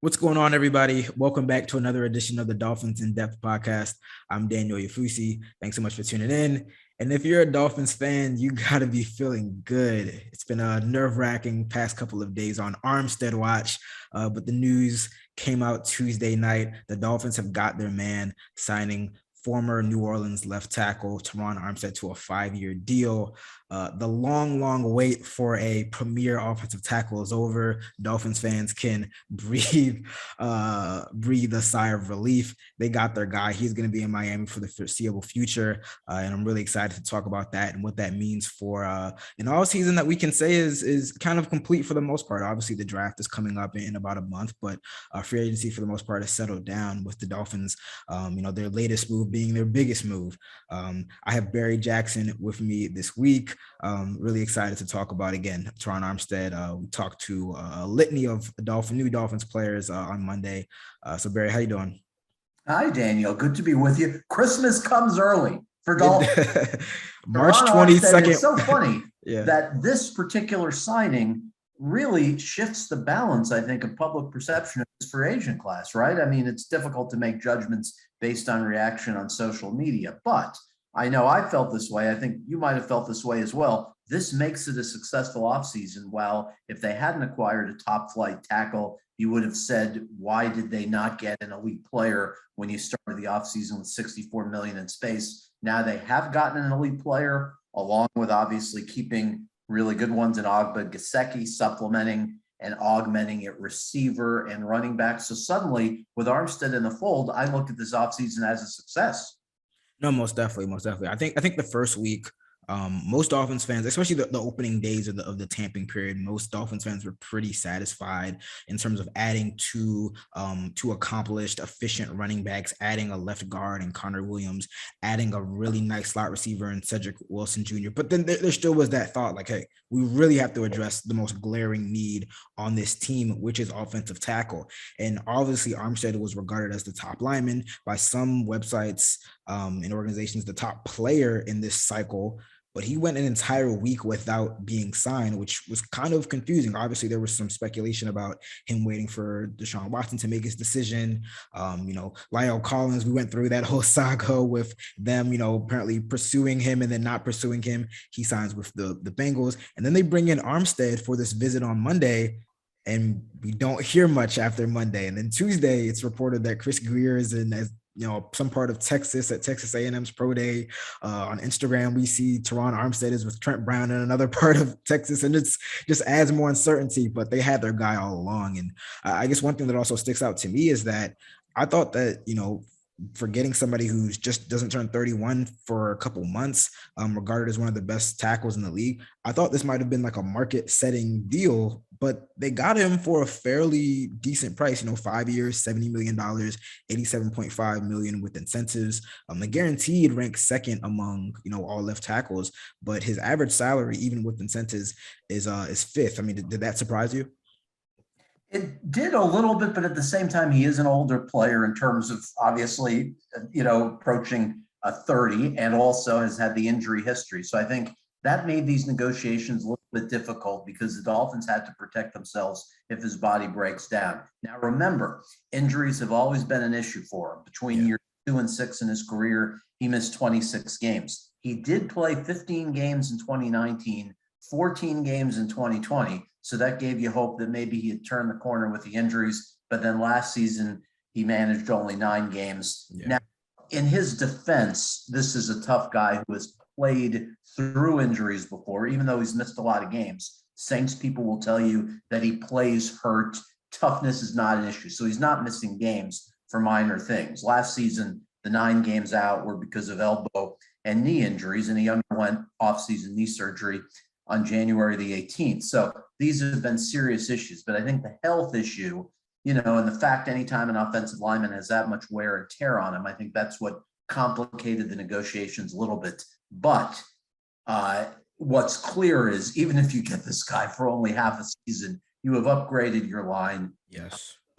What's going on, everybody? Welcome back to another edition of the Dolphins In Depth podcast. I'm Daniel Oyefusi. Thanks so much for tuning in. And if you're a Dolphins fan, you got to be feeling good. It's been a nerve-wracking past couple of days on Armstead watch, but the news came out Tuesday night. The Dolphins have got their man, signing former New Orleans left tackle Terron Armstead to a 5-year deal. The long wait for a premier offensive tackle is over. Dolphins fans can breathe a sigh of relief. They got their guy. He's going to be in Miami for the foreseeable future, and I'm really excited to talk about that and what that means for an offseason that we can say is kind of complete for the most part. Obviously, the draft is coming up in about a month, but free agency for the most part has settled down with the Dolphins. Their latest move being their biggest move. I have Barry Jackson with me this week. Really excited to talk about, again, Terron Armstead. We talked to a litany of new Dolphins players on Monday. So Barry, how you doing? Hi, Daniel. Good to be with you. Christmas comes early for Dolphins. March 22nd. It's so funny yeah. that this particular signing really shifts the balance, I think, of public perception of this free agent class, right? I mean, it's difficult to make judgments based on reaction on social media, but I know I felt this way. I think you might have felt this way as well. This makes it a successful offseason. While if they hadn't acquired a top flight tackle, you would have said, why did they not get an elite player when you started the offseason with $64 million in space? Now they have gotten an elite player, along with obviously keeping really good ones in Ogba Gesicki, supplementing and augmenting at receiver and running back. So suddenly, with Armstead in the fold, I look at this offseason as a success. No, most definitely. I think the first week, most Dolphins fans, especially the opening days of the tamping period, most Dolphins fans were pretty satisfied in terms of adding two accomplished, efficient running backs, adding a left guard in Connor Williams, adding a really nice slot receiver in Cedric Wilson Jr. But then there still was that thought, like, hey, we really have to address the most glaring need on this team, which is offensive tackle. And obviously, Armstead was regarded as the top lineman by some websites and organizations, the top player in this cycle. But he went an entire week without being signed, which was kind of confusing. Obviously, there was some speculation about him waiting for Deshaun Watson to make his decision. Lyle Collins, we went through that whole saga with them, apparently pursuing him and then not pursuing him. He signs with the Bengals. And then they bring in Armstead for this visit on Monday, and we don't hear much after Monday. And then Tuesday, it's reported that Chris Greer is in some part of Texas at Texas A&M's Pro Day. On Instagram, we see Terron Armstead is with Trent Brown in another part of Texas, and it's just adds more uncertainty, but they had their guy all along. And I guess one thing that also sticks out to me is that I thought that, for getting somebody who's just doesn't turn 31 for a couple months, regarded as one of the best tackles in the league, I thought this might have been like a market-setting deal, but they got him for a fairly decent price, 5 years, $70 million, $87.5 million with incentives. The guaranteed ranks second among, all left tackles, but his average salary, even with incentives, is fifth. I mean, did that surprise you? It did a little bit, but at the same time, he is an older player in terms of obviously, approaching 30, and also has had the injury history. So I think that made these negotiations a little bit difficult because the Dolphins had to protect themselves if his body breaks down. Now, remember, injuries have always been an issue for him. Between years 2 and 6 in his career, he missed 26 games. He did play 15 games in 2019, 14 games in 2020. So that gave you hope that maybe he had turned the corner with the injuries. But then last season, he managed only 9 games. Yeah. Now, in his defense, this is a tough guy who has played through injuries before, even though he's missed a lot of games. Saints people will tell you that he plays hurt. Toughness is not an issue. So he's not missing games for minor things. Last season, the 9 games out were because of elbow and knee injuries, and he underwent off-season knee surgery on January the 18th. So these have been serious issues, but I think the health issue, and the fact anytime an offensive lineman has that much wear and tear on him, I think that's what complicated the negotiations a little bit. But what's clear is even if you get this guy for only half a season, you have upgraded your line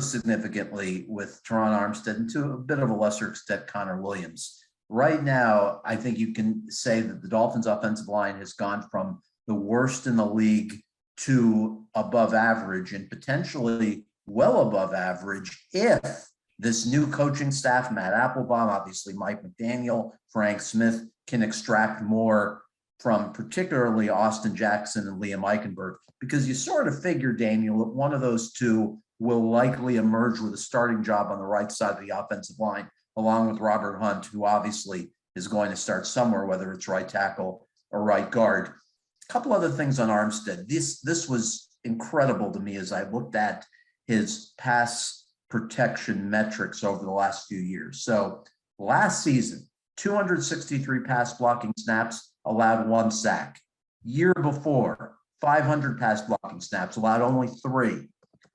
significantly with Terron Armstead and to a bit of a lesser extent, Connor Williams. Right now, I think you can say that the Dolphins offensive line has gone from the worst in the league to above average and potentially well above average if this new coaching staff, Matt Applebaum, obviously Mike McDaniel, Frank Smith, can extract more from particularly Austin Jackson and Liam Eichenberg, because you sort of figure, Daniel, that one of those two will likely emerge with a starting job on the right side of the offensive line, along with Robert Hunt, who obviously is going to start somewhere, whether it's right tackle or right guard. A couple other things on Armstead. This was incredible to me as I looked at his pass protection metrics over the last few years. So last season, 263 pass blocking snaps, allowed 1 sack. Year before, 500 pass blocking snaps, allowed only 3.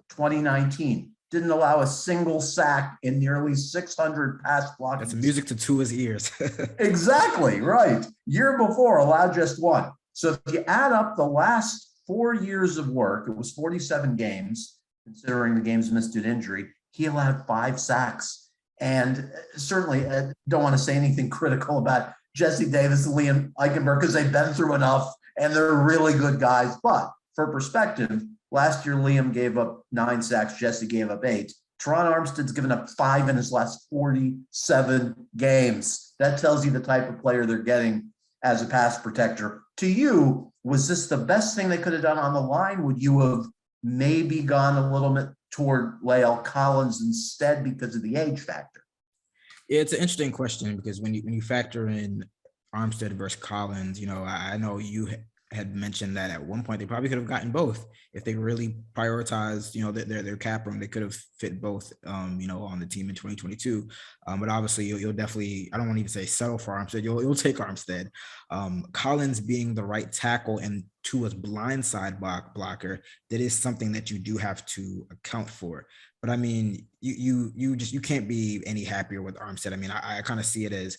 2019, didn't allow a single sack in nearly 600 pass blocking. That's music to Tua's ears. Exactly, right. Year before, allowed just 1. So if you add up the last 4 years of work, it was 47 games, considering the games missed due to injury. He allowed 5 sacks. And certainly, I don't want to say anything critical about Jesse Davis and Liam Eichenberg because they've been through enough and they're really good guys. But for perspective, last year Liam gave up 9 sacks, Jesse gave up 8. Terron Armstead's given up 5 in his last 47 games. That tells you the type of player they're getting as a pass protector. To you, was this the best thing they could have done on the line? Would you have maybe gone a little bit toward Lael Collins instead because of the age factor? It's an interesting question because when you factor in Armstead versus Collins, I know you had mentioned that at one point they probably could have gotten both if they really prioritized, their cap room. They could have fit both, on the team in 2022. But obviously you'll definitely, I don't want to even say settle for Armstead. You'll take Armstead. Collins being the right tackle and Tua's blindside blocker, that is something that you do have to account for. But I mean, you can't be any happier with Armstead. I mean, I kind of see it as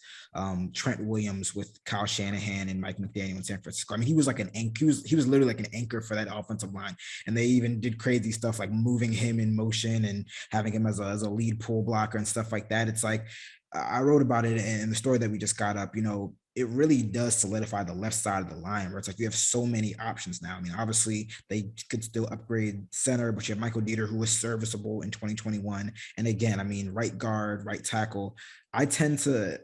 Trent Williams with Kyle Shanahan and Mike McDaniel in San Francisco. I mean, he was like an anchor. He was literally like an anchor for that offensive line. And they even did crazy stuff like moving him in motion and having him as a lead pull blocker and stuff like that. It's like, I wrote about it in the story that we just got up, it really does solidify the left side of the line where it's like you have so many options now. I mean, obviously they could still upgrade center, but you have Michael Dieter, who was serviceable in 2021. And again, I mean, right guard, right tackle. I tend to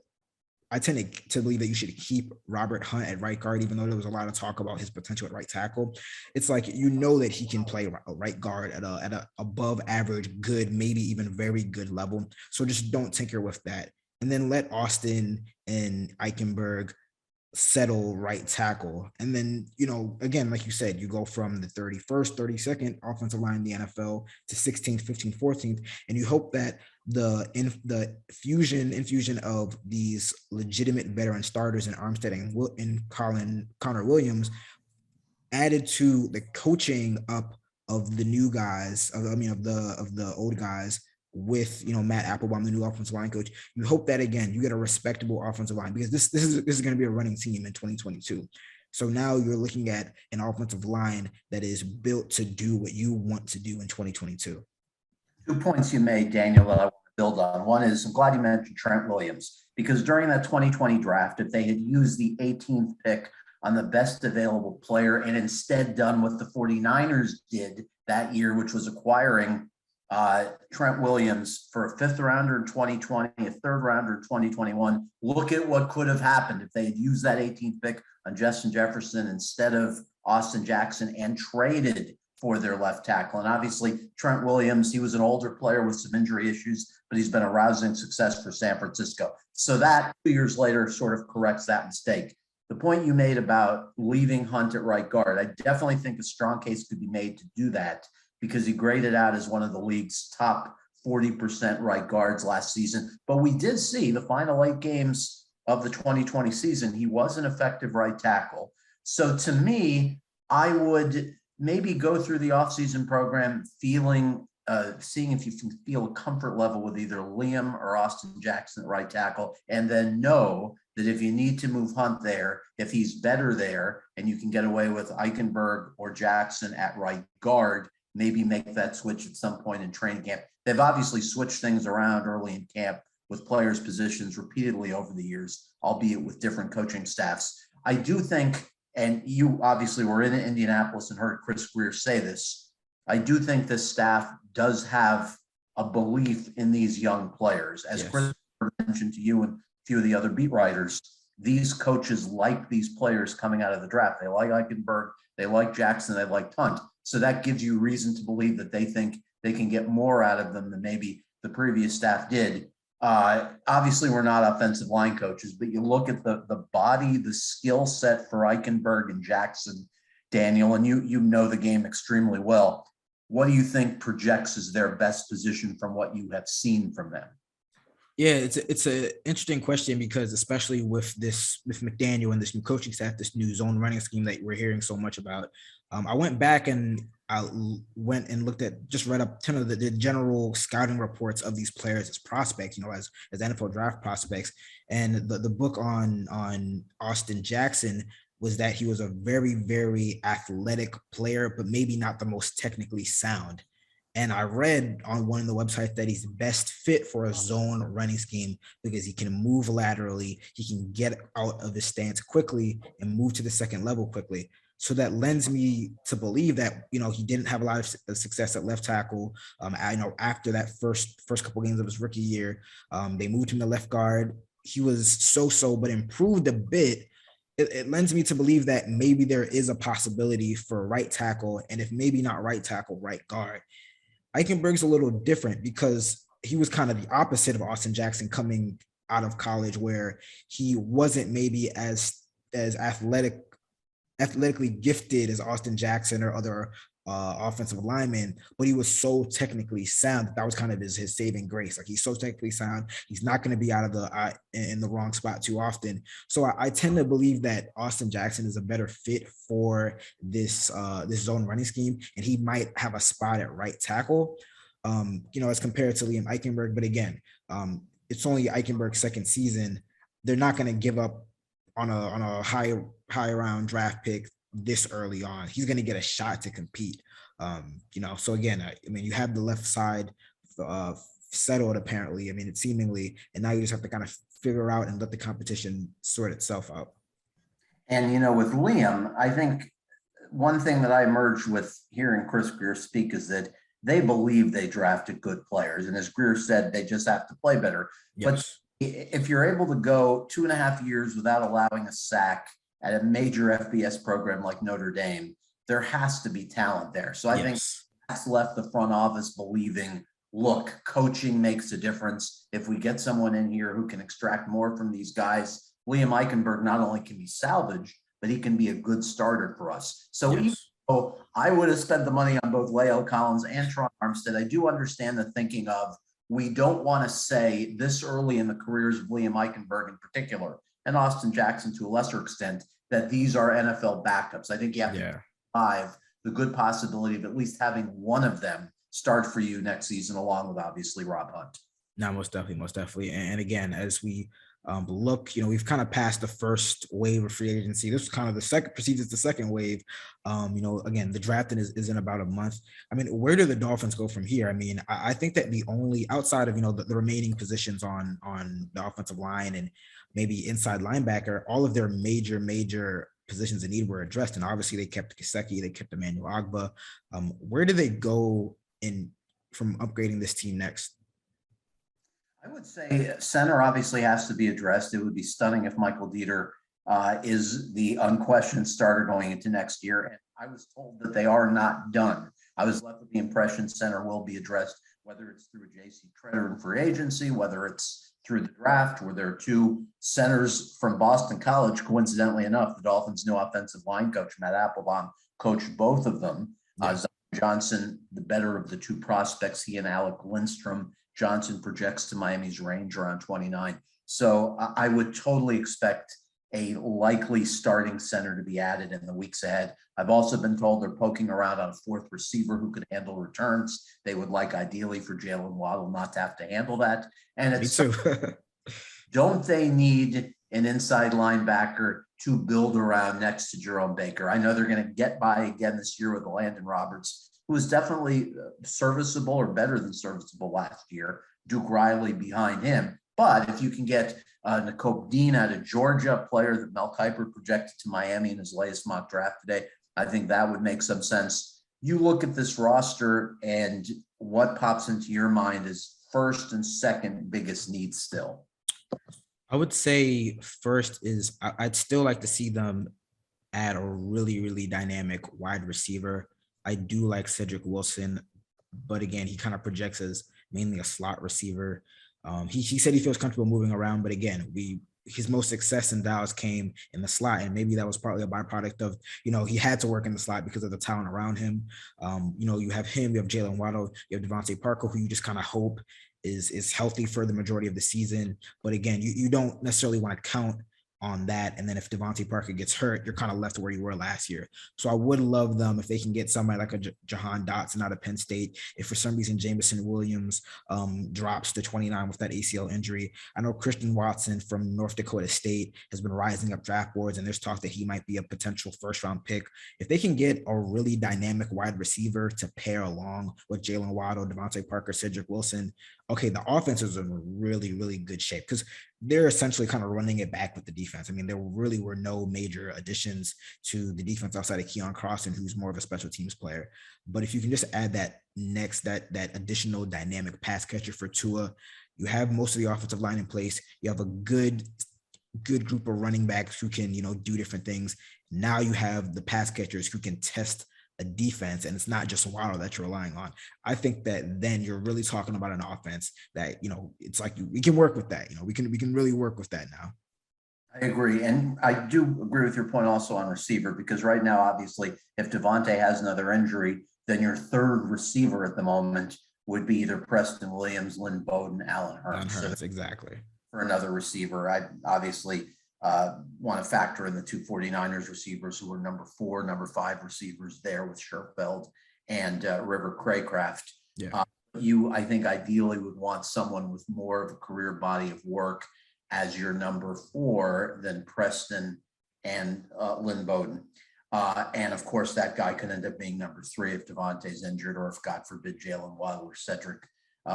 believe that you should keep Robert Hunt at right guard, even though there was a lot of talk about his potential at right tackle. It's like, that he can play right guard at a above average, good, maybe even very good level. So just don't tinker with that. And then let Austin and Eichenberg settle right tackle. And then, again, like you said, you go from the 31st, 32nd offensive line in the NFL to 16th, 15th, 14th. And you hope that the infusion of these legitimate veteran starters in Armstead and Connor Williams added to the coaching up of the new guys, of the old guys, with Matt Applebaum, the new offensive line coach. You hope that again you get a respectable offensive line, because this is going to be a running team in 2022. So now you're looking at an offensive line that is built to do what you want to do in 2022. 2 points you made, Daniel, that I want to build on. One is, I'm glad you mentioned Trent Williams, because during that 2020 draft, if they had used the 18th pick on the best available player and instead done what the 49ers did that year, which was acquiring Trent Williams for a 5th rounder in 2020, a 3rd rounder in 2021. Look at what could have happened if they had used that 18th pick on Justin Jefferson instead of Austin Jackson and traded for their left tackle. And obviously Trent Williams, he was an older player with some injury issues, but he's been a rousing success for San Francisco. So that 2 years later sort of corrects that mistake. The point you made about leaving Hunt at right guard, I definitely think a strong case could be made to do that, because he graded out as one of the league's top 40% right guards last season. But we did see the final 8 games of the 2020 season, he was an effective right tackle. So to me, I would maybe go through the offseason program seeing if you can feel a comfort level with either Liam or Austin Jackson at right tackle, and then know that if you need to move Hunt there, if he's better there, and you can get away with Eichenberg or Jackson at right guard, maybe make that switch at some point in training camp. They've obviously switched things around early in camp with players' positions repeatedly over the years, albeit with different coaching staffs. I do think, and you obviously were in Indianapolis and heard Chris Greer say this, I do think this staff does have a belief in these young players. As Chris mentioned to you and a few of the other beat writers, these coaches like these players coming out of the draft. They like Eichenberg, they like Jackson, they like Hunt. So that gives you reason to believe that they think they can get more out of them than maybe the previous staff did. Obviously, we're not offensive line coaches, but you look at the body, the skill set for Eichenberg and Jackson, Daniel, and you know the game extremely well. What do you think projects as their best position from what you have seen from them? Yeah, it's an interesting question because especially with McDaniel and this new coaching staff, this new zone running scheme that we're hearing so much about, I went back and I went and read up 10 of the general scouting reports of these players as prospects, as NFL draft prospects, and the book on Austin Jackson was that he was a very, very athletic player, but maybe not the most technically sound. And I read on one of the websites that he's best fit for a zone running scheme because he can move laterally, he can get out of his stance quickly and move to the second level quickly. So that lends me to believe that, he didn't have a lot of success at left tackle. After that first couple games of his rookie year, they moved him to left guard. He was so, but improved a bit. It lends me to believe that maybe there is a possibility for right tackle, and if maybe not right tackle, right guard. Eichenberg's a little different because he was kind of the opposite of Austin Jackson coming out of college, where he wasn't maybe as athletically gifted as Austin Jackson or other offensive linemen, but he was so technically sound that was kind of his saving grace. Like, he's so technically sound, he's not going to be out of in the wrong spot too often. So I tend to believe that Austin Jackson is a better fit for this zone running scheme, and he might have a spot at right tackle, as compared to Liam Eichenberg. But again, it's only Eichenberg's second season. They're not going to give up on a high round draft pick this early on. He's going to get a shot to compete. So again, you have the left side settled apparently. It's seemingly, and now you just have to kind of figure out and let the competition sort itself out. And with Liam, I think one thing that I emerged with hearing Chris Grier speak is that they believe they drafted good players, and as Grier said, they just have to play better. Yes. But if you're able to go 2.5 years without allowing a sack at a major FBS program like Notre Dame, there has to be talent there. So I think that's left the front office believing, look, coaching makes a difference. If we get someone in here who can extract more from these guys, Liam Eichenberg not only can be salvaged, but he can be a good starter for us. So even though I would have spent the money on both Lael Collins and Terron Armstead, I do understand the thinking of, we don't want to say this early in the careers of Liam Eichenberg in particular, and Austin Jackson to a lesser extent, that these are NFL backups. I think you have to survive the good possibility of at least having one of them start for you next season, along with obviously Rob Hunt. No, most definitely. And again, as we look, we've kind of passed the first wave of free agency. This is kind of the second wave. Again, the drafting is in about a month. Where do the Dolphins go from here? I think that the only outside of, the remaining positions on the offensive line and maybe inside linebacker, all of their major positions in need were addressed. And obviously they kept Gesicki, they kept Emmanuel Ogbah. Where do they go from upgrading this team next? I would say center obviously has to be addressed. It would be stunning if Michael Dieter is the unquestioned starter going into next year. And I was told that they are not done. I was left with the impression center will be addressed, whether it's through J.C. Treader in free agency, whether it's through the draft, where there are two centers from Boston College. Coincidentally enough, the Dolphins' new offensive line coach, Matt Applebaum, coached both of them. Zion Johnson, the better of the two prospects, he and Alec Lindstrom. Johnson projects to Miami's range around 29. So I would totally expect a likely starting center to be added in the weeks ahead. I've also been told they're poking around on a fourth receiver who could handle returns. They would like ideally for Jalen Waddle not to have to handle that. And it's don't they need an inside linebacker to build around next to Jerome Baker? I know they're going to get by again this year with Landon Roberts, who was definitely serviceable or better than serviceable last year. Duke Riley behind him. But if you can get Nakobe Dean out of Georgia, a player that Mel Kiper projected to Miami in his latest mock draft today, I think that would make some sense. you look at this roster and what pops into your mind is first and second biggest needs still? I would say first is I'd still like to see them add a really, really dynamic wide receiver. I do like Cedric Wilson, but again, he kind of projects as mainly a slot receiver. He said he feels comfortable moving around, but again, his most success in Dallas came in the slot, and maybe that was partly a byproduct of, he had to work in the slot because of the talent around him. You have him, you have Jalen Waddle, you have Devontae Parker, who you just kind of hope is healthy for the majority of the season. But again, you don't necessarily want to count on that. And then if Devontae Parker gets hurt, you're kind of left where you were last year. So I would love them if they can get somebody like a Jahan Dotson out of Penn State. If for some reason Jameson Williams drops to 29 with that ACL injury. I know Christian Watson from North Dakota State has been rising up draft boards, and there's talk that he might be a potential first-round pick. If they can get a really dynamic wide receiver to pair along with Jalen Waddle, Devontae Parker, Cedric Wilson, okay, the offense is in really, really good shape because they're essentially kind of running it back with the defense. I mean, there really were no major additions to the defense outside of Keon Crossan, who's more of a special teams player. But if you can just add that additional dynamic pass catcher for Tua, you have most of the offensive line in place. You have a good group of running backs who can, do different things. Now you have the pass catchers who can test a defense, and it's not just Waddle that you're relying on. I think that then you're really talking about an offense that, it's like we can work with that. We can really work with that now. I agree. And I do agree with your point also on receiver, because right now, obviously, if Devontae has another injury, then your third receiver at the moment would be either Preston Williams, Lynn Bowden, Allen Hurts. So exactly. For another receiver, I obviously want to factor in the two 49ers receivers who were number 4, number 5 receivers there with Sherfeld and River Craycraft. Yeah. You, I think, ideally would want someone with more of a career body of work as your number 4 than Preston and Lynn Bowden. And of course, that guy could end up being number 3 if Devontae's injured, or if, God forbid, Jalen Waddle or Cedric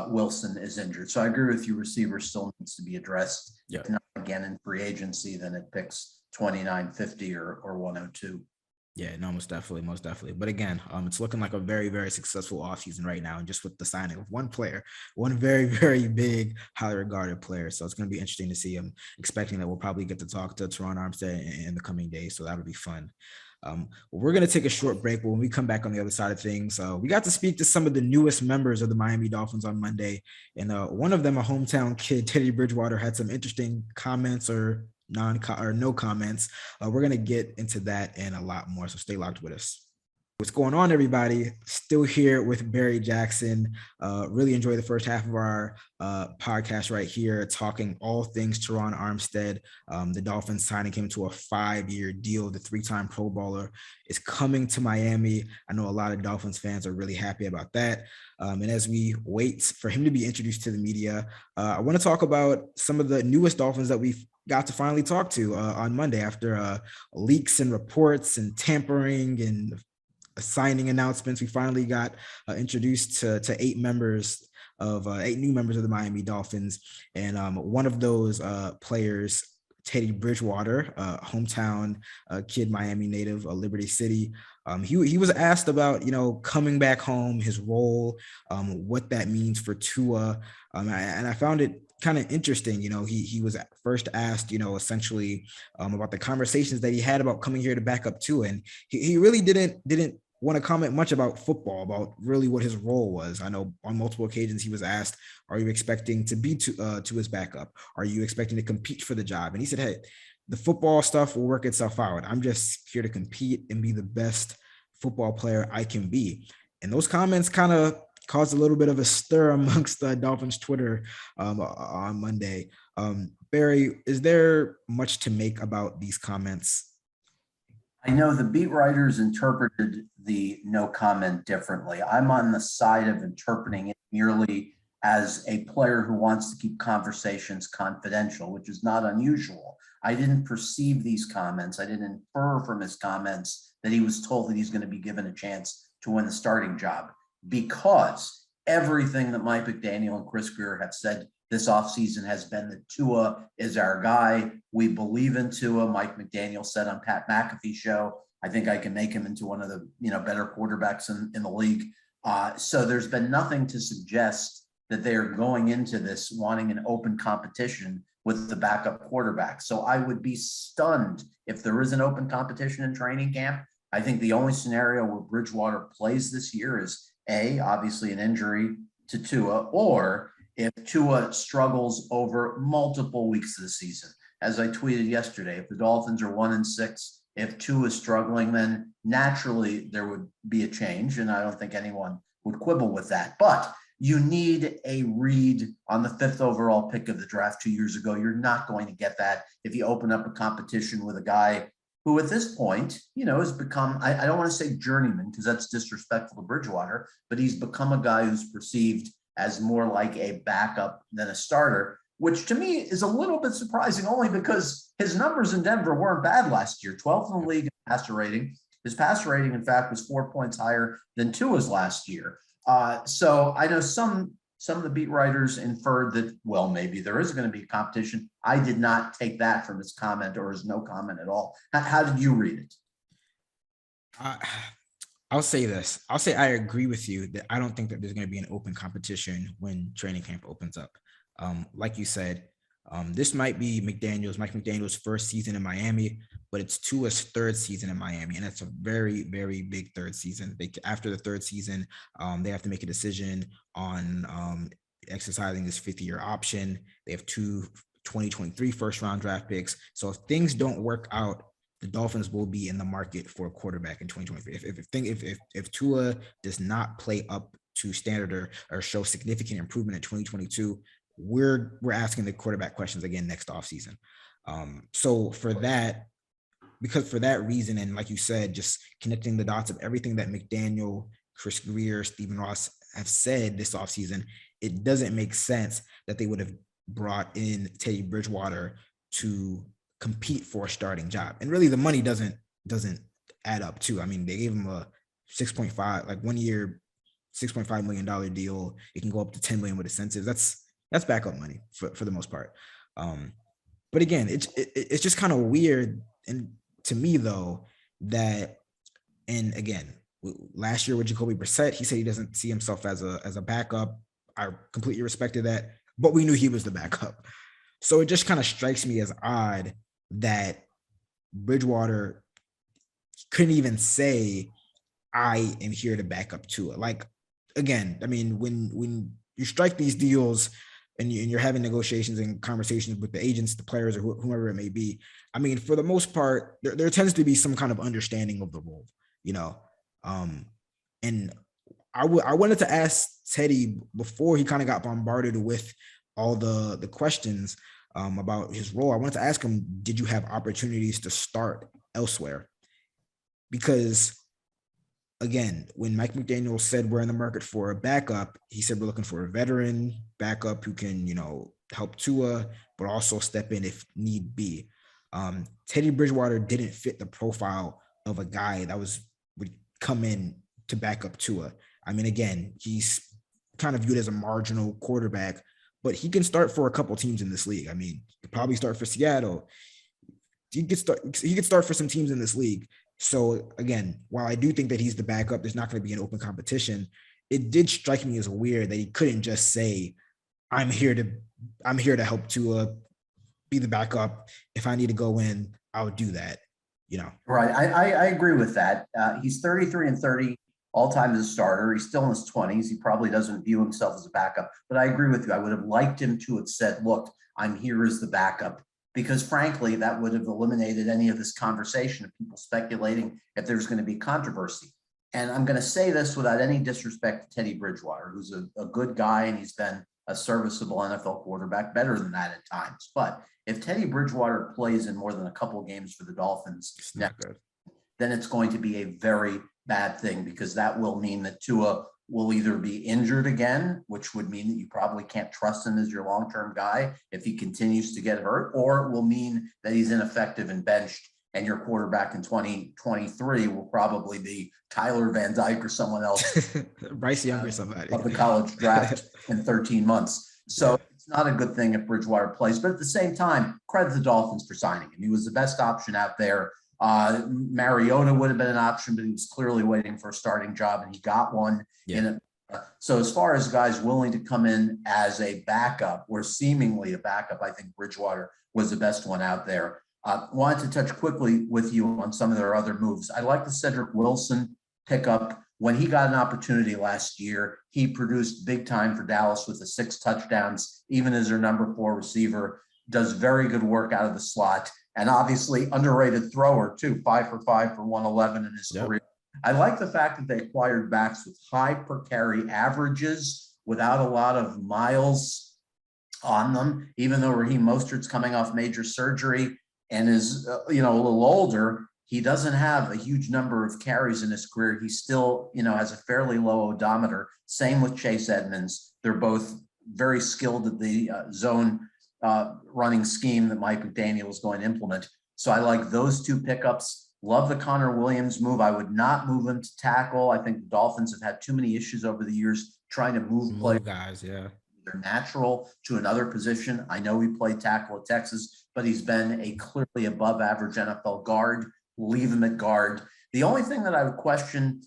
Wilson is injured. So I agree with you. Receiver still needs to be addressed. Yeah. If not again in free agency, then it picks 29, 50 or 102. Yeah, no, most definitely. But again, it's looking like a very, very successful offseason right now, and just with the signing of one player, one very, very big, highly regarded player. So it's going to be interesting to see. I'm expecting that we'll probably get to talk to Terron Armstead in the coming days, so that'll be fun. We're going to take a short break, but when we come back on the other side of things, we got to speak to some of the newest members of the Miami Dolphins on Monday. And one of them, a hometown kid, Teddy Bridgewater, had some interesting comments or no comments. We're going to get into that and a lot more. So stay locked with us. What's going on, everybody? Still here with Barry Jackson. Really enjoy the first half of our podcast right here, talking all things Terron Armstead. The Dolphins signing him to a 5-year deal. The 3-time Pro Bowler is coming to Miami. I know a lot of Dolphins fans are really happy about that. And as we wait for him to be introduced to the media, I want to talk about some of the newest Dolphins that we've got to finally talk to on Monday after leaks and reports and tampering and signing announcements. We finally got introduced to 8 new members of the Miami Dolphins. And one of those players, Teddy Bridgewater, hometown kid, Miami native, Liberty City. He was asked about, coming back home, his role, what that means for Tua. And I found it kind of interesting. He was first asked, essentially about the conversations that he had about coming here to back up Tua. And he really didn't want to comment much about football, about really what his role was. I know on multiple occasions he was asked, are you expecting to be Tua's backup? Are you expecting to compete for the job? And he said, hey, the football stuff will work itself out. I'm just here to compete and be the best football player I can be. And those comments kind of caused a little bit of a stir amongst the Dolphins Twitter on Monday. Barry, is there much to make about these comments? I know the beat writers interpreted the no comment differently. I'm on the side of interpreting it merely as a player who wants to keep conversations confidential, which is not unusual. I didn't perceive these comments. I didn't infer from his comments that he was told that he's going to be given a chance to win the starting job, because everything that Mike McDaniel and Chris Grier have said this offseason has been that Tua is our guy. We believe in Tua. Mike McDaniel said on Pat McAfee's show I think I can make him into one of the, better quarterbacks in the league. So there's been nothing to suggest that they are going into this wanting an open competition with the backup quarterback. So I would be stunned if there is an open competition in training camp. I think the only scenario where Bridgewater plays this year is obviously an injury to Tua, or if Tua struggles over multiple weeks of the season. As I tweeted yesterday, if the Dolphins are 1-6, if Tua is struggling, then naturally there would be a change. And I don't think anyone would quibble with that. But you need a read on the 5th overall pick of the draft 2 years ago. You're not going to get that if you open up a competition with a guy who at this point, has become, I don't want to say journeyman because that's disrespectful to Bridgewater, but he's become a guy who's perceived as more like a backup than a starter, which to me is a little bit surprising only because his numbers in Denver weren't bad last year. 12th in the league in passer rating. His passer rating, in fact, was 4 points higher than Tua's last year. So I know some of the beat writers inferred that, well, maybe there is going to be a competition. I did not take that from his comment or his no comment at all. How did you read it? I'll say this. I'll say I agree with you that I don't think that there's going to be an open competition when training camp opens up. Like you said, this might be Mike McDaniel's first season in Miami, but it's Tua's third season in Miami, and that's a very, very big third season. After the third season, they have to make a decision on exercising this 5th-year option. They have 2 2023 first-round draft picks. So if things don't work out, the Dolphins will be in the market for a quarterback in 2023. If Tua does not play up to standard or show significant improvement in 2022, we're asking the quarterback questions again next offseason. So for that reason, and like you said, just connecting the dots of everything that McDaniel, Chris Greer, Stephen Ross have said this offseason, it doesn't make sense that they would have brought in Teddy Bridgewater to compete for a starting job. And really the money doesn't add up too. I mean, they gave him a 6.5, like 1 year, $6.5 million deal. It can go up to 10 million with incentives. That's backup money for the most part. But again, it's just kind of weird. And to me though, that, and again, last year with Jacoby Brissett, he said he doesn't see himself as a backup. I completely respected that, but we knew he was the backup. So it just kind of strikes me as odd that Bridgewater couldn't even say, I am here to back up Tua. Like, again, I mean, when you strike these deals and you're having negotiations and conversations with the agents, the players, or whoever it may be, I mean, for the most part, there tends to be some kind of understanding of the role, and I wanted to ask Teddy before he kind of got bombarded with all the questions about his role. I wanted to ask him, did you have opportunities to start elsewhere? Because again, when Mike McDaniel said we're in the market for a backup, he said we're looking for a veteran backup who can, help Tua, but also step in if need be. Teddy Bridgewater didn't fit the profile of a guy that would come in to back up Tua. I mean, again, he's kind of viewed as a marginal quarterback, but he can start for a couple teams in this league. I mean, he could probably start for Seattle. He could start for some teams in this league. So again, while I do think that he's the backup, there's not going to be an open competition. It did strike me as weird that he couldn't just say, I'm here to help Tua, be the backup. If I need to go in, I'll do that. Right. I agree with that. He's 33-30 all time as a starter. He's still in his 20s. He probably doesn't view himself as a backup, but I agree with you. I would have liked him to have said, look, I'm here as the backup, because frankly, that would have eliminated any of this conversation of people speculating if there's going to be controversy. And I'm going to say this without any disrespect to Teddy Bridgewater, who's a good guy, and he's been a serviceable NFL quarterback, better than that at times. But if Teddy Bridgewater plays in more than a couple of games for the Dolphins, then it's going to be a very bad thing, because that will mean that Tua will either be injured again, which would mean that you probably can't trust him as your long-term guy if he continues to get hurt, or it will mean that he's ineffective and benched, and your quarterback in 2023 will probably be Tyler Van Dyke or someone else. Bryce Young or somebody. Of the college draft in 13 months. So it's not a good thing if Bridgewater plays, but at the same time, credit the Dolphins for signing him. He was the best option out there. Mariota would have been an option, but he was clearly waiting for a starting job, and he got one. Yeah. So as far as guys willing to come in as a backup, or seemingly a backup, I think Bridgewater was the best one out there. Wanted to touch quickly with you on some of their other moves. I like the Cedric Wilson pickup. When he got an opportunity last year, he produced big time for Dallas with the 6 touchdowns, even as their number 4 receiver. Does very good work out of the slot, and obviously underrated thrower too, 5 for 5 for 111 in his career. I like the fact that they acquired backs with high per carry averages without a lot of miles on them, even though Raheem Mostert's coming off major surgery and is a little older. He doesn't have a huge number of carries in his career. He still, has a fairly low odometer. Same with Chase Edmonds. They're both very skilled at the zone running scheme that Mike McDaniel is going to implement. So I like those 2 pickups. Love the Connor Williams move. I would not move him to tackle. I think the Dolphins have had too many issues over the years trying to move players. Guys, yeah. They're natural to another position. I know he played tackle at Texas, but he's been a clearly above average NFL guard. Leave him at guard. The only thing that I would question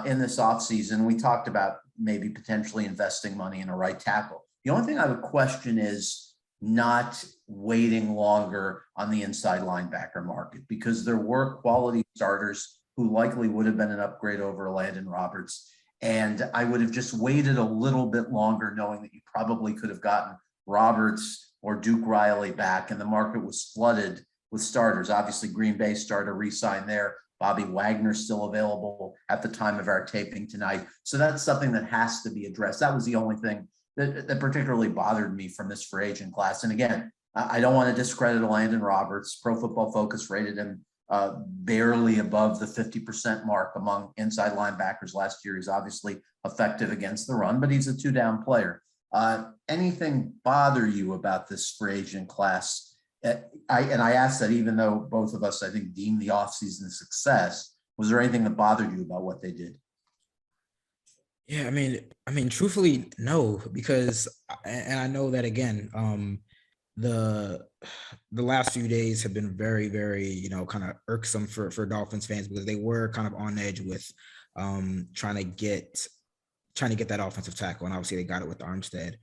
in this offseason, we talked about maybe potentially investing money in a right tackle. The only thing I would question is not waiting longer on the inside linebacker market, because there were quality starters who likely would have been an upgrade over Landon Roberts. And I would have just waited a little bit longer, knowing that you probably could have gotten Roberts or Duke Riley back, and the market was flooded with starters. Obviously, Green Bay started to re-sign there. Bobby Wagner's still available at the time of our taping tonight. So that's something that has to be addressed. That was the only thing that particularly bothered me from this free agent class. And again, I don't want to discredit Landon Roberts. Pro Football Focus rated him barely above the 50% mark among inside linebackers last year. He's obviously effective against the run, but he's a 2-down player. Anything bother you about this free agent class? I asked that even though both of us, I think, deemed the offseason a success. Was there anything that bothered you about what they did? Yeah, I mean, truthfully, no, because, and I know that again, the last few days have been very, very, kind of irksome for Dolphins fans, because they were kind of on edge with trying to get that offensive tackle, and obviously they got it with Armstead.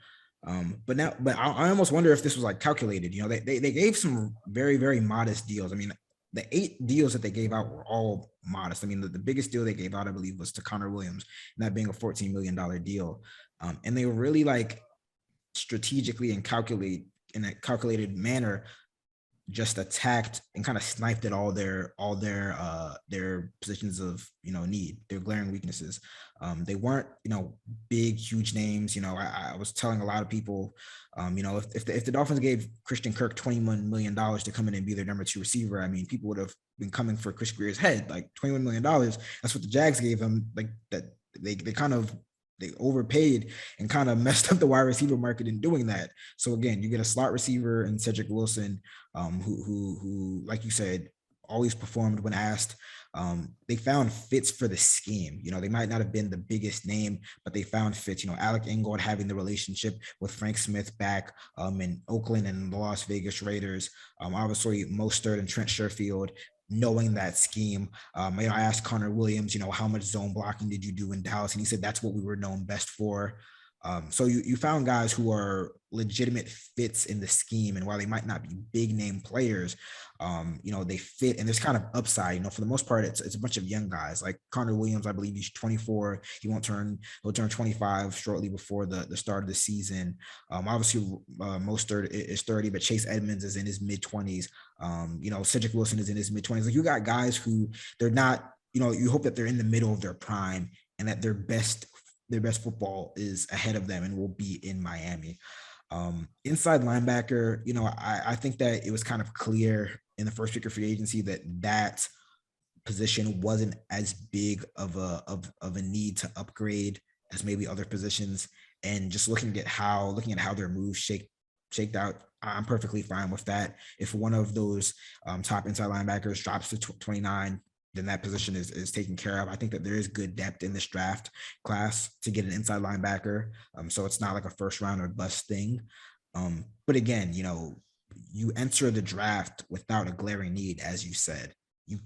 But I almost wonder if this was like calculated. They gave some very, very modest deals. I mean, the 8 deals that they gave out were all modest. I mean, the biggest deal they gave out, I believe, was to Connor Williams, and that being a $14 million deal. And they were really like strategically and in a calculated manner, just attacked and kind of sniped at all their positions of need, their glaring weaknesses. They weren't big, huge names. I was telling a lot of people, if the Dolphins gave Christian Kirk $21 million to come in and be their number 2 receiver, I mean, people would have been coming for Chris Greer's head. Like, $21 million, that's what the Jags gave him. Like, that they overpaid and kind of messed up the wide receiver market in doing that. So again, you get a slot receiver in Cedric Wilson, who, like you said, always performed when asked. They found fits for the scheme. They might not have been the biggest name, but they found fits. Alec Ingold having the relationship with Frank Smith back in Oakland and the Las Vegas Raiders. Obviously, Mostert and Trent Sherfield knowing that scheme. I asked Connor Williams, how much zone blocking did you do in Dallas? And he said that's what we were known best for. So you found guys who are legitimate fits in the scheme, and while they might not be big name players, they fit, and there's kind of upside. For the most part, it's a bunch of young guys. Like Connor Williams, I believe he's 24. He'll turn 25 shortly before the start of the season. Obviously, Mostert is 30, but Chase Edmonds is in his mid 20s. Cedric Wilson is in his mid 20s. Like, you got guys who they're not. You hope that they're in the middle of their prime and that their best football is ahead of them and will be in Miami. Inside linebacker, I think that it was kind of clear in the first week of free agency that position wasn't as big of a need to upgrade as maybe other positions. And just looking at how their moves shaked out, I'm perfectly fine with that. If one of those top inside linebackers drops to 29, then that position is taken care of. I think that there is good depth in this draft class to get an inside linebacker. So it's not like a first round or bust thing. But again, you enter the draft without a glaring need, as you said. you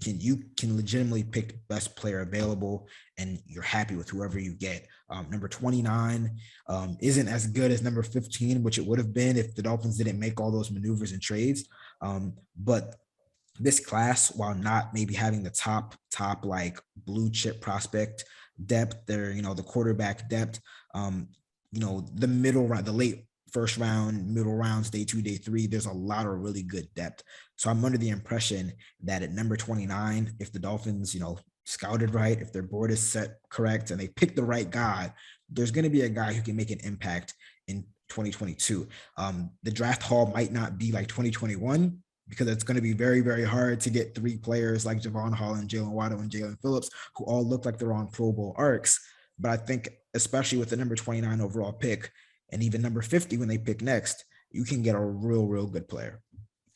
can legitimately pick the best player available, and you're happy with whoever you get. Number 29 isn't as good as number 15, which it would have been if the Dolphins didn't make all those maneuvers and trades. But this class, while not maybe having the top like blue chip prospect depth, there, the quarterback depth, the middle round, the late first round, middle rounds, day 2, day 3, there's a lot of really good depth. So I'm under the impression that at number 29, if the Dolphins, scouted right, if their board is set correct and they pick the right guy, there's going to be a guy who can make an impact in 2022. The draft haul might not be like 2021, because it's going to be very, very hard to get 3 players like Javon Holland, Jalen Waddle, and Jalen Phillips, who all look like they're on Pro Bowl arcs. But I think, especially with the number 29 overall pick, and even number 50 when they pick next, you can get a real good player.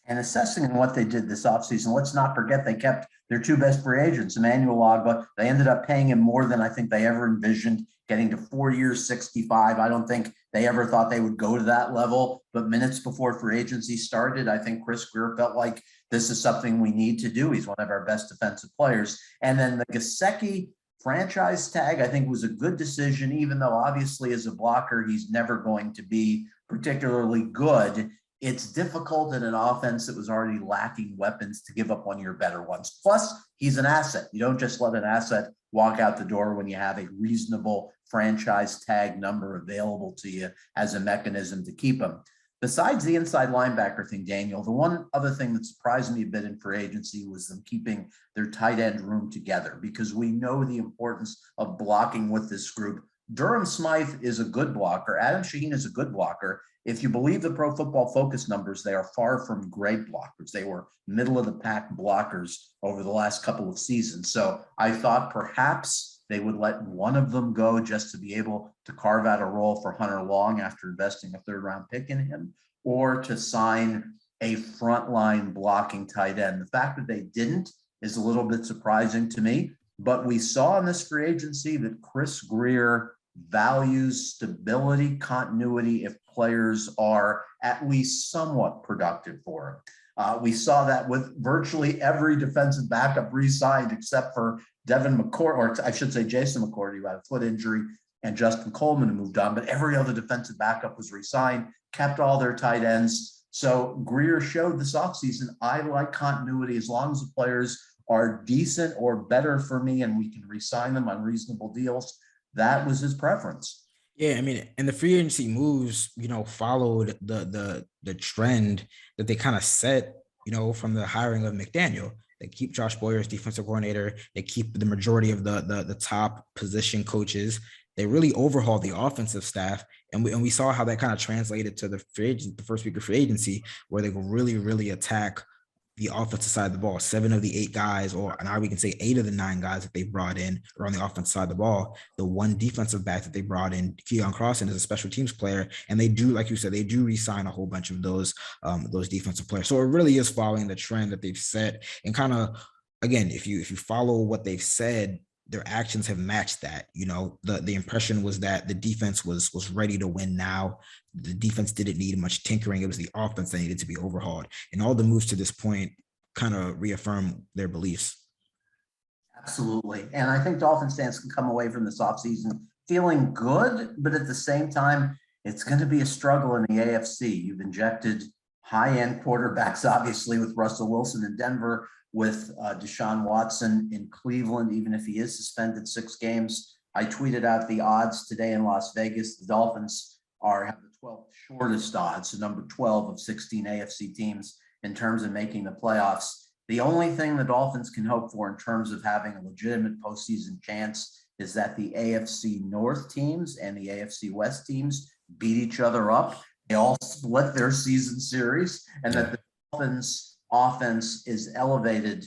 And assessing what they did this offseason, let's not forget they kept their 2 best free agents, Emmanuel Ogbah. They ended up paying him more than I think they ever envisioned, getting to 4 years, 65. I don't think they ever thought they would go to that level. But minutes before free agency started, I think Chris Grier felt like this is something we need to do. He's one of our best defensive players. And then the Gesicki franchise tag, I think, was a good decision, even though obviously as a blocker, he's never going to be particularly good. It's difficult in an offense that was already lacking weapons to give up one of your better ones. Plus, he's an asset. You don't just let an asset walk out the door when you have a reasonable franchise tag number available to you as a mechanism to keep him. Besides the inside linebacker thing, Daniel, the one other thing that surprised me a bit in free agency was them keeping their tight end room together, because we know the importance of blocking with this group. Durham Smythe is a good blocker. Adam Shaheen is a good blocker. If you believe the Pro Football Focus numbers, they are far from great blockers. They were middle of the pack blockers over the last couple of seasons. So I thought perhaps they would let one of them go just to be able to carve out a role for Hunter Long after investing a 3rd round pick in him, or to sign a frontline blocking tight end. The fact that they didn't is a little bit surprising to me, but we saw in this free agency that Chris Grier values stability, continuity if players are at least somewhat productive for him. We saw that with virtually every defensive backup re-signed except for Devin McCourt, or I should say Jason McCourty, who had a foot injury, and Justin Coleman, who moved on. But every other defensive backup was re-signed, kept all their tight ends. So Grier showed this offseason, I like continuity as long as the players are decent or better for me and we can re-sign them on reasonable deals. That was his preference. Yeah, I mean, and the free agency moves, followed the trend that they kind of set, from the hiring of McDaniel. They keep Josh Boyer as defensive coordinator. They keep the majority of the top position coaches. They really overhauled the offensive staff, and we saw how that kind of translated to the first week of free agency, where they really attack the offensive side of the ball. 7 of the 8 guys, or now we can say 8 of the 9 guys that they brought in are on the offensive side of the ball. The one defensive back that they brought in, Keon Crossan, is a special teams player, and they do, like you said, they do re-sign a whole bunch of those defensive players. So it really is following the trend that they've set, and kind of, again, if you follow what they've said, their actions have matched that. The impression was that the defense was ready to win now. The defense didn't need much tinkering. It was the offense that needed to be overhauled. And all the moves to this point kind of reaffirm their beliefs. Absolutely. And I think Dolphins fans can come away from this offseason feeling good, but at the same time, it's going to be a struggle in the AFC. You've injected high-end quarterbacks, obviously, with Russell Wilson in Denver, with Deshaun Watson in Cleveland, even if he is suspended 6 games. I tweeted out the odds today in Las Vegas. The Dolphins have the 12th shortest odds, so number 12 of 16 AFC teams in terms of making the playoffs. The only thing the Dolphins can hope for in terms of having a legitimate postseason chance is that the AFC North teams and the AFC West teams beat each other up. They all split their season series, and that the Dolphins offense is elevated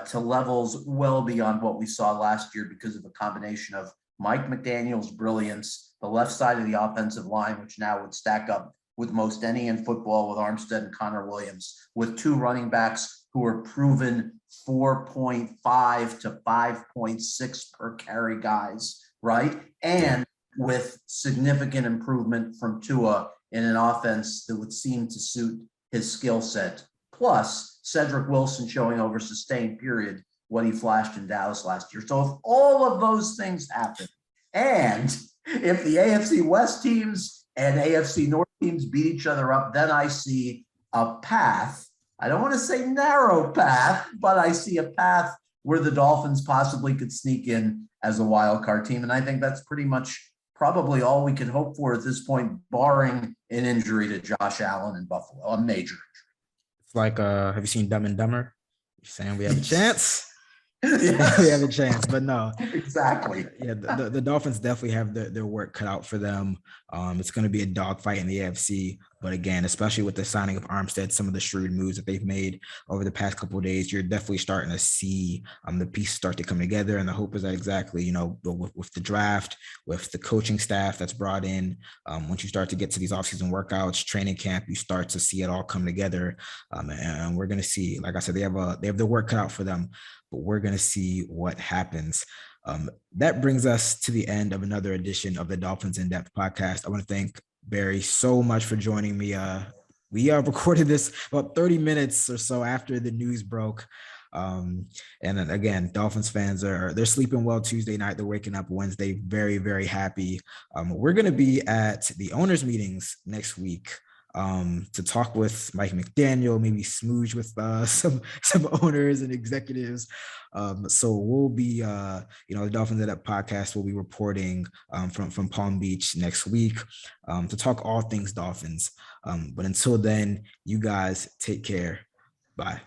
to levels well beyond what we saw last year because of a combination of Mike McDaniel's brilliance, the left side of the offensive line, which now would stack up with most any in football with Armstead and Connor Williams, with 2 running backs who are proven 4.5 to 5.6 per carry guys, right? And with significant improvement from Tua in an offense that would seem to suit his skill set plus Cedric Wilson showing over sustained period what he flashed in Dallas last year. So if all of those things happen, and if the AFC West teams and AFC North teams beat each other up, then I see a path. I don't want to say narrow path, but I see a path where the Dolphins possibly could sneak in as a wild card team. And I think that's pretty much probably all we can hope for at this point, barring an injury to Josh Allen in Buffalo, a major injury. It's like, have you seen Dumb and Dumber? You're saying we have a chance? Yes. We have a chance, but no, exactly. Yeah, the Dolphins definitely have their work cut out for them. It's going to be a dogfight in the AFC, but again, especially with the signing of Armstead, some of the shrewd moves that they've made over the past couple of days, you're definitely starting to see the pieces start to come together. And the hope is that exactly, with the draft, with the coaching staff that's brought in, once you start to get to these offseason workouts, training camp, you start to see it all come together. And we're going to see, like I said, they have their work cut out for them, but we're going to see what happens. That brings us to the end of another edition of the Dolphins In Depth podcast. I want to thank Barry so much for joining me. We recorded this about 30 minutes or so after the news broke. And then again, Dolphins fans they're sleeping well Tuesday night. They're waking up Wednesday very, very happy. We're going to be at the owners' meetings next week to talk with Mike McDaniel, maybe smooch with some owners and executives. So we'll be, the Dolphins In Depth podcast will be reporting from Palm Beach next week to talk all things Dolphins. But until then, you guys take care. Bye.